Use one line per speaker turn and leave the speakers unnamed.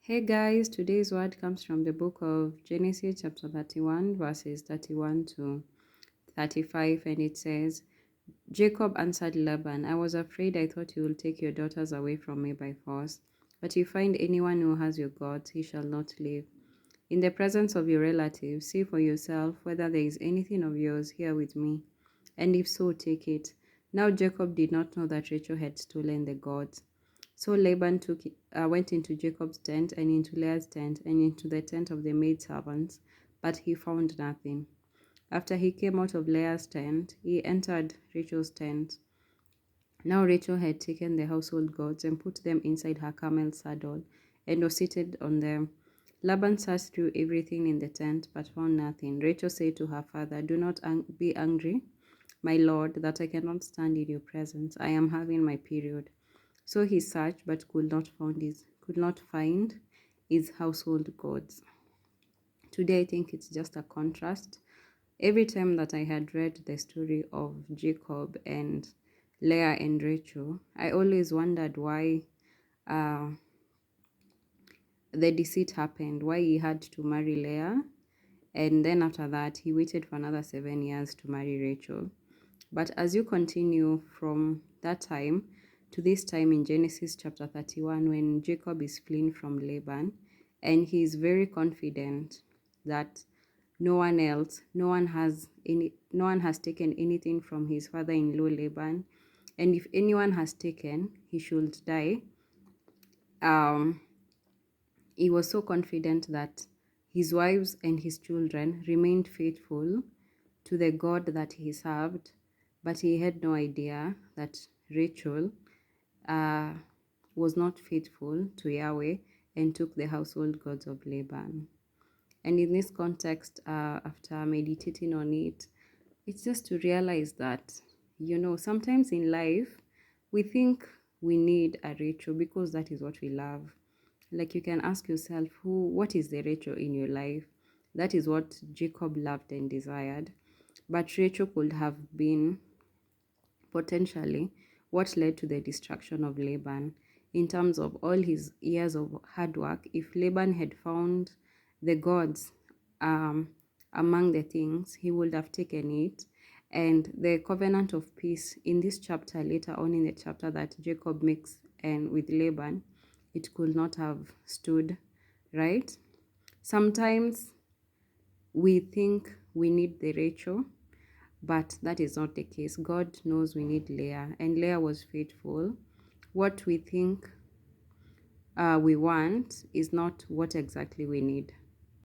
Hey guys, today's word comes from the book of Genesis, chapter 31, verses 31 to 35, and it says, Jacob answered Laban, I was afraid. I thought you will take your daughters away from me by force. But if you find anyone who has your gods, he shall not live. In the presence of your relatives, see for yourself whether there is anything of yours here with me, and if so, take it. Now Jacob did not know that Rachel had stolen the gods. So Laban went into Jacob's tent and into Leah's tent and into the tent of the maidservants, but he found nothing. After he came out of Leah's tent, he entered Rachel's tent. Now Rachel had taken the household gods and put them inside her camel's saddle and was seated on them. Laban searched through everything in the tent but found nothing. Rachel said to her father, Do not be angry, my lord, that I cannot stand in your presence. I am having my period. So he searched but could not find his household gods. Today I think it's just a contrast. Every time that I had read the story of Jacob and Leah and Rachel, I always wondered why uh, the deceit happened, why he had to marry Leah, and then after that he waited for another 7 years to marry Rachel. But as you continue from that time to this time in Genesis chapter 31, when Jacob is fleeing from Laban, and he is very confident that no one has taken anything from his father-in-law Laban, and if anyone has taken, he should die. He was so confident that his wives and his children remained faithful to the God that he served, but he had no idea that Rachel uh, was not faithful to Yahweh and took the household gods of Laban. And in this context, after meditating on it, it's just to realize that, sometimes in life, we think we need a Rachel because that is what we love. Like, you can ask yourself, what is the Rachel in your life? That is what Jacob loved and desired. But Rachel could have been potentially what led to the destruction of Laban. In terms of all his years of hard work, if Laban had found the gods um, among the things, he would have taken it. And the covenant of peace in this chapter, later on in the chapter that Jacob makes and with Laban, it could not have stood, right? Sometimes we think we need the Rachel, but that is not the case. God knows we need Leah, and Leah was faithful. What we think we want is not what exactly we need.